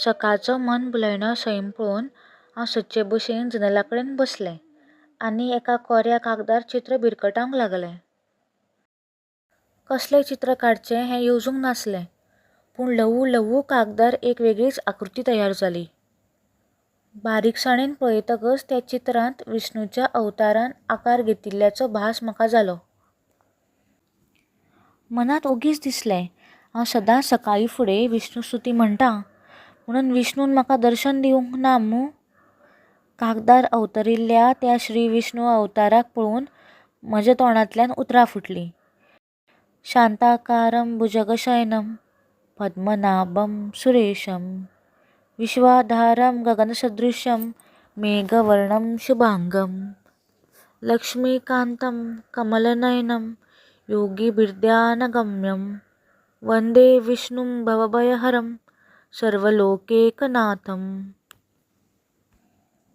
सकाळचं मन भुलयणं सैम पळोवन हांव सदचे बशेन जनेला कडेन बसलें आनी एका कोऱ्या कागदार चित्र भिरकटावंक लागलें. कसलें चित्र काडचें हें येवजूंक नासलें, पूण ल्हवू ल्हवू कागदार एक वेगळीच आकृती तयार जाली. बारीकसाणेन पळयतकच त्या चित्रांत विष्णूच्या अवतारान आकार घेतिल्ल्याचो भास म्हाका जालो. मनांत ओगीच दिसलें, हांव सदांच सकाळी फुडें विष्णू स्तुती म्हणटां, म्हणून विष्णून म्हाका दर्शन दिवंक ना मूं? कागदार अवतरिल्ल्या त्या श्री विष्णू अवताराक पळोवन म्हज्या तोंडांतल्यान उतरां फुटलीं. शांताकारं भुजगशयनं पद्मनाभं सुरेशं विश्वाधारं गगनसदृशं मेघवर्णं शुभांगं लक्ष्मीकान्तं कमलनयनं योगिभिर्ध्यानगम्यं वन्दे विष्णुं भवभयहरं सर्वलोकैकनाथं.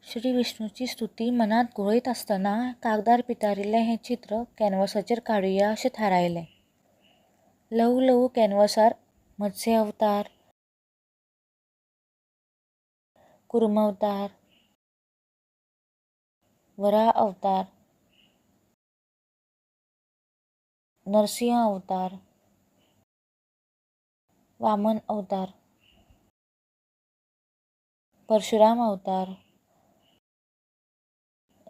श्री विष्णूची स्तुती मनांत घोळयत आसतना कागदार पितारिल्लें हें चित्र कॅनवसाचेर काडुया अशें थारायलें. ल्हवू ल्हवू कॅनवसार मत्स्य अवतार, कुर्म अवतार, वराह अवतार, नरसिंह अवतार, वामन अवतार, परशुराम अवतार,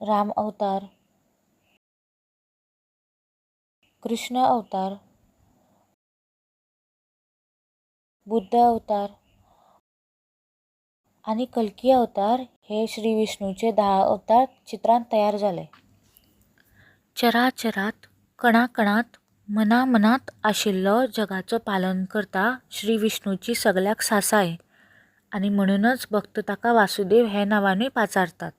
राम अवतार, कृष्ण अवतार, बुद्ध अवतार आनी कल्की अवतार हे श्री विष्णूचे 10 अवतार चित्रांत तयार जाले. चराचरांत कणाकणांत मनामनांत आशिल्लो जगाचो पालनकर्ता श्री विष्णूची सगल्याक सासाय आनी म्हणूनच भक्त ताका वासुदेव हे नांवानूय पाचारतात.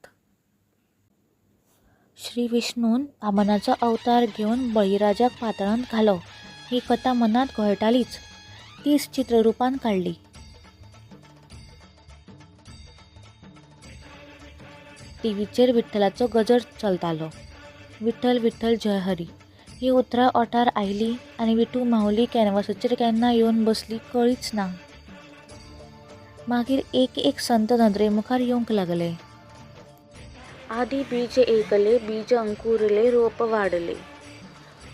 श्री विष्णून वामनाचो अवतार घेवन बळीराजाक पाताळांत घालो ही कथा मनांत घोळटालीच, तीच चित्ररुपान काडली. टीव्हीचेर विठ्ठलाचो गजर चलतालो. विठ्ठल विठ्ठल जय हरी ही उतरां ओंठार आयलीं आनी विठू माऊली कॅनवसाचेर केन्ना येवन बसली कळ्ळीच ना. मागीर एक एक संत नदरेमुखार येवंक लागले. आदी बीज एकले बीज अंकुरले रोप वाडले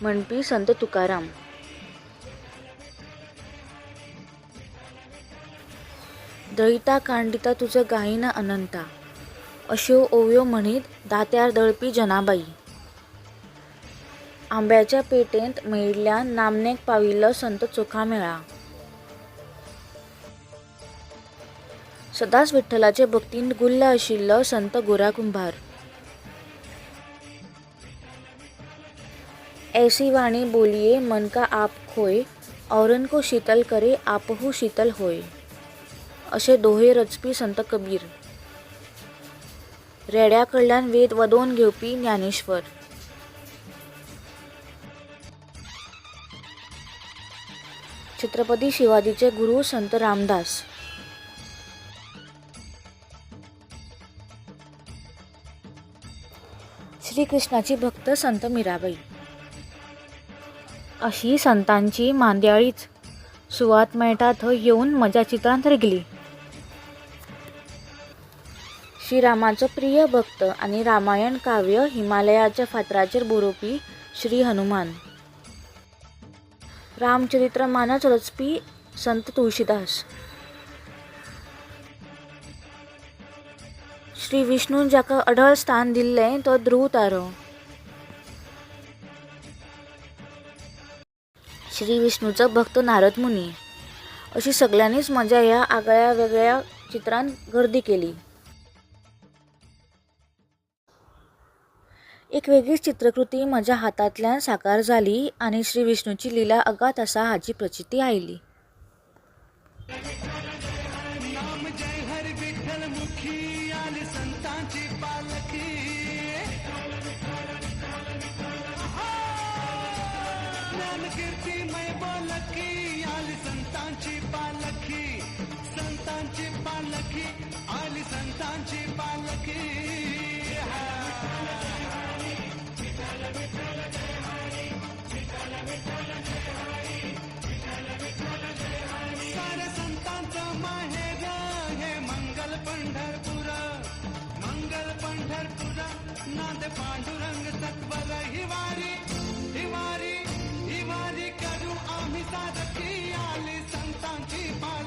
म्हणपी संत तुकाराम. दळिता कांडिता तुझं गायीन अनंता अश्यो ओव्यो म्हणीत दात्यार दळपी जनाबाई. आंब्याच्या पेटेंत मेळिल्ल्यान नामनेक पाविल्लो संत चोखामेळा. सदांच विठ्ठलाचे भक्तीन गुल्ल आशिल्लो संत गोरा कुंभार. ऐसी वाणी बोलिये मन का आप खोय औरन को शीतल करे आपहू शीतल होय अशे दोहे रचपी संत कबीर. रेड्या कडल्यान वेद वदोवन घेवपी ज्ञानेश्वर. छत्रपती शिवाजीचे गुरु संत रामदास. श्री कृष्णाची भक्त संत मीराबाई. अशी संतांची मांद्याळीच सुवात मेळटा थंय येवन म्हज्या चित्रांत रिगली. श्रीरामाचो प्रिय भक्त आनी रामायण काव्य हिमालयाच्या फातराचेर बरोवपी श्री हनुमान. रामचरित्र मानस रचपी संत तुळशीदास. श्री विष्णून जाका अढळ स्थान दिल्लें तो ध्रुव तारो. श्री विष्णूचो भक्त नारद मुनी. अशी सगळ्यांनीच म्हज्या ह्या आगळ्या वेगळ्या चित्रांत गर्दी केली. एक वेगळीच चित्रकृती म्हज्या हातांतल्यान साकार जाली आनी श्री विष्णूची लिला अगाध आसा हाची प्रचिती आयली. पंढरपूर नांद पांडुरंग सत्वर हिवारी हिवारी हिवारी करू आम्ही साधकी आली संतांची पालखी.